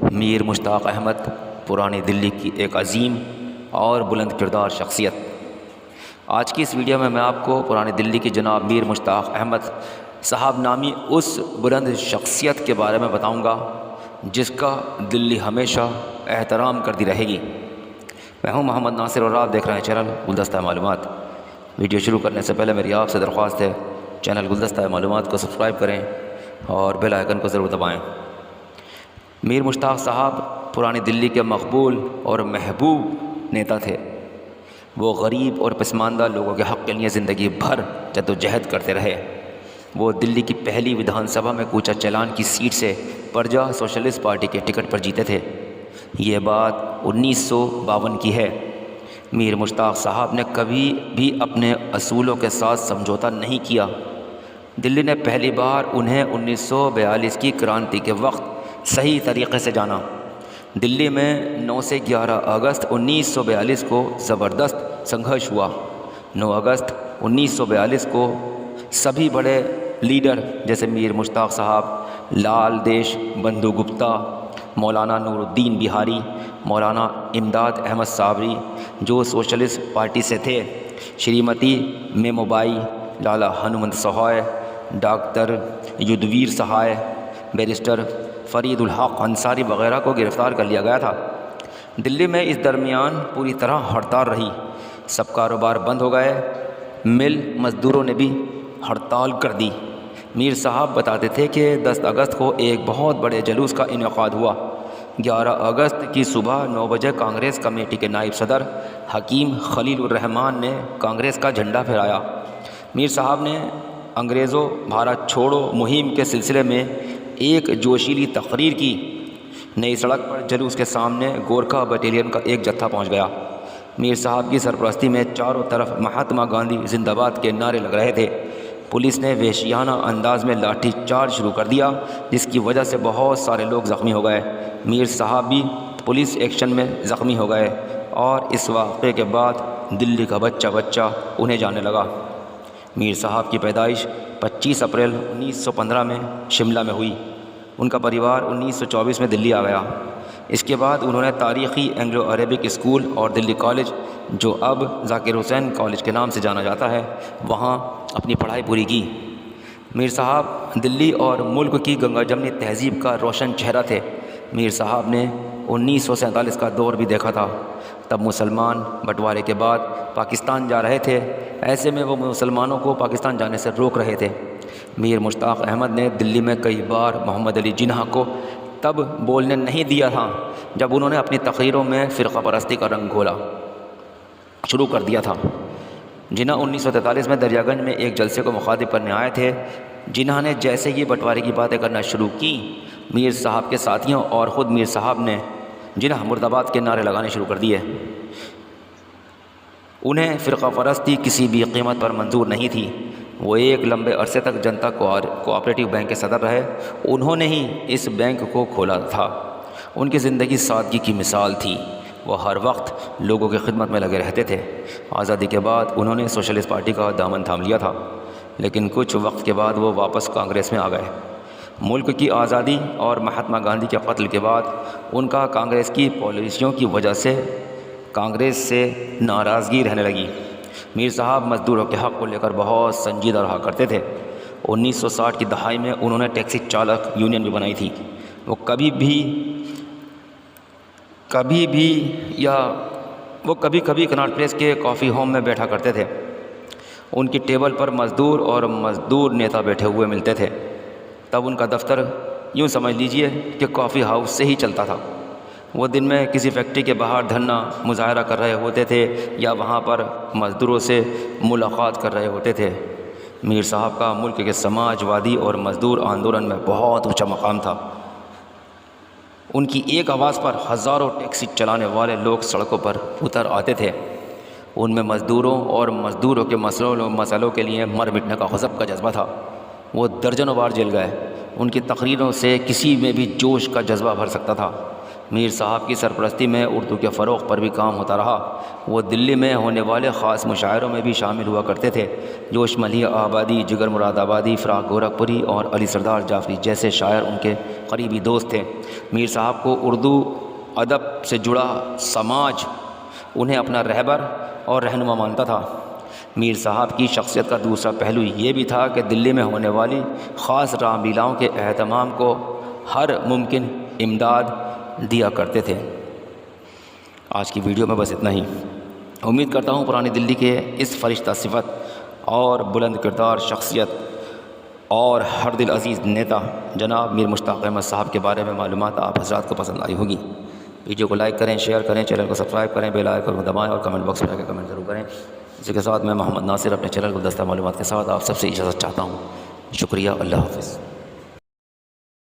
میر مشتاق احمد پرانی دلی کی ایک عظیم اور بلند کردار شخصیت۔ آج کی اس ویڈیو میں آپ کو پرانی دلی کی جناب میر مشتاق احمد صاحب نامی اس بلند شخصیت کے بارے میں بتاؤں گا جس کا دلی ہمیشہ احترام کرتی رہے گی۔ میں ہوں محمد ناصر اور آپ دیکھ رہے ہیں چینل گلدستہ معلومات۔ ویڈیو شروع کرنے سے پہلے میری آپ سے درخواست ہے چینل گلدستہ معلومات کو سبسکرائب کریں اور بیل آئیکن کو ضرور دبائیں۔ میر مشتاق صاحب پرانی دلی کے مقبول اور محبوب نیتا تھے۔ وہ غریب اور پسماندہ لوگوں کے حق کے لیے زندگی بھر جد و جہد کرتے رہے۔ وہ دلی کی پہلی ودھان سبھا میں کوچہ چلان کی سیٹ سے پرجا سوشلسٹ پارٹی کے ٹکٹ پر جیتے تھے۔ یہ بات 1952 کی ہے۔ میر مشتاق صاحب نے کبھی بھی اپنے اصولوں کے ساتھ سمجھوتا نہیں کیا۔ دلی نے پہلی بار انہیں 1942 کی کرانتی کے وقت صحیح طریقے سے جانا۔ دلی میں 9 سے 11 اگست 1942 کو زبردست سنگھرش ہوا۔ 9 اگست 1942 کو سبھی بڑے لیڈر جیسے میر مشتاق صاحب، لال دیش بندھو گپتا، مولانا نور الدین بہاری، مولانا امداد احمد صابری جو سوشلسٹ پارٹی سے تھے، شریمتی میمو بائی، لالا ہنومنت سہائے، ڈاکٹر یدویر سہائے، بیرسٹر فرید الحق انصاری وغیرہ کو گرفتار کر لیا گیا تھا۔ دلی میں اس درمیان پوری طرح ہڑتال رہی۔ سب کاروبار بند ہو گئے۔ مل مزدوروں نے بھی ہڑتال کر دی۔ میر صاحب بتاتے تھے کہ 10 اگست کو ایک بہت بڑے جلوس کا انعقاد ہوا۔ 11 اگست کی صبح 9 بجے کانگریس کمیٹی کے نائب صدر حکیم خلیل الرحمان نے کانگریس کا جھنڈا پھہرایا۔ میر صاحب نے انگریزوں بھارت چھوڑو مہم کے سلسلے میں ایک جوشیلی تقریر کی۔ نئی سڑک پر جلوس کے سامنے گورکھا بٹالین کا ایک جتھا پہنچ گیا۔ میر صاحب کی سرپرستی میں چاروں طرف مہاتما گاندھی زندہ باد کے نعرے لگ رہے تھے۔ پولیس نے وحشیانہ انداز میں لاٹھی چارج شروع کر دیا جس کی وجہ سے بہت سارے لوگ زخمی ہو گئے۔ میر صاحب بھی پولیس ایکشن میں زخمی ہو گئے اور اس واقعے کے بعد دلی کا بچہ بچہ انہیں جانے لگا۔ میر صاحب کی پیدائش 25 اپریل 1915 میں شملہ میں ہوئی۔ ان کا پریوار 1924 میں دلی آ گیا۔ اس کے بعد انہوں نے تاریخی اینگلو عربک اسکول اور دلی کالج جو اب ذاکر حسین کالج کے نام سے جانا جاتا ہے وہاں اپنی پڑھائی پوری کی۔ میر صاحب دلی اور ملک کی گنگا جمنی تہذیب کا روشن چہرہ تھے۔ میر صاحب نے 1947 کا دور بھی دیکھا تھا۔ تب مسلمان بٹوارے کے بعد پاکستان جا رہے تھے۔ ایسے میں وہ مسلمانوں کو پاکستان جانے سے روک رہے تھے۔ میر مشتاق احمد نے دلی میں کئی بار محمد علی جناح کو تب بولنے نہیں دیا تھا جب انہوں نے اپنی تقریروں میں فرقہ پرستی کا رنگ گھولا شروع کر دیا تھا۔ جناح 1943 میں دریا گنج میں ایک جلسے کو مخاطب کرنے آئے تھے۔ جناح نے جیسے ہی بٹوارے کی باتیں کرنا شروع کی، میر صاحب کے ساتھیوں اور خود میر صاحب نے جناح مرد آباد کے نعرے لگانے شروع کر دیے۔ انہیں فرقہ پرستی کسی بھی قیمت پر منظور نہیں تھی۔ وہ ایک لمبے عرصے تک جنتا کوآپریٹو بینک کے صدر رہے۔ انہوں نے ہی اس بینک کو کھولا تھا۔ ان کی زندگی سادگی کی مثال تھی۔ وہ ہر وقت لوگوں کی خدمت میں لگے رہتے تھے۔ آزادی کے بعد انہوں نے سوشلسٹ پارٹی کا دامن تھام لیا تھا، لیکن کچھ وقت کے بعد وہ واپس کانگریس میں آ گئے۔ ملک کی آزادی اور مہاتما گاندھی کے قتل کے بعد ان کا کانگریس کی پالیسیوں کی وجہ سے کانگریس سے ناراضگی رہنے لگی۔ میر صاحب مزدوروں کے حق کو لے کر بہت سنجیدہ رہا کرتے تھے۔ 1960 کی دہائی میں انہوں نے ٹیکسی چالک یونین بھی بنائی تھی۔ وہ کبھی کبھی کناٹ پلیس کے کافی ہوم میں بیٹھا کرتے تھے۔ ان کی ٹیبل پر مزدور اور مزدور نیتا بیٹھے ہوئے ملتے تھے۔ تب ان کا دفتر یوں سمجھ لیجئے کہ کافی ہاؤس سے ہی چلتا تھا۔ وہ دن میں کسی فیکٹری کے باہر دھرنا مظاہرہ کر رہے ہوتے تھے یا وہاں پر مزدوروں سے ملاقات کر رہے ہوتے تھے۔ میر صاحب کا ملک کے سماج وادی اور مزدور آندولن میں بہت اونچا مقام تھا۔ ان کی ایک آواز پر ہزاروں ٹیکسی چلانے والے لوگ سڑکوں پر اتر آتے تھے۔ ان میں مزدوروں اور مزدوروں کے مسئلوں کے لیے مر مٹنے کا غضب کا جذبہ تھا۔ وہ درجنوں بار جیل گئے۔ ان کی تقریروں سے کسی میں بھی جوش کا جذبہ بھر سکتا تھا۔ میر صاحب کی سرپرستی میں اردو کے فروغ پر بھی کام ہوتا رہا۔ وہ دلی میں ہونے والے خاص مشاعروں میں بھی شامل ہوا کرتے تھے۔ جوش ملیح آبادی، جگر مراد آبادی، فراق گورکھپوری اور علی سردار جعفری جیسے شاعر ان کے قریبی دوست تھے۔ میر صاحب کو اردو ادب سے جڑا سماج انہیں اپنا رہبر اور رہنما مانتا تھا۔ میر صاحب کی شخصیت کا دوسرا پہلو یہ بھی تھا کہ دلی میں ہونے والی خاص رام لیلاؤں کے اہتمام کو ہر ممکن امداد دیا کرتے تھے۔ آج کی ویڈیو میں بس اتنا ہی۔ امید کرتا ہوں پرانی دلی کے اس فرشتہ صفت اور بلند کردار شخصیت اور ہر دل عزیز نیتا جناب میر مشتاق احمد صاحب کے بارے میں معلومات آپ حضرات کو پسند آئی ہوگی۔ ویڈیو کو لائک کریں، شیئر کریں، چینل کو سبسکرائب کریں، بیل آئیکن کو دبائیں اور کمنٹ باکس میں آ کے کمنٹ ضرور کریں۔ اسی کے ساتھ میں محمد ناصر اپنے چینل گلدستہ معلومات کے ساتھ آپ سب سے اجازت چاہتا ہوں۔ شکریہ، اللہ حافظ۔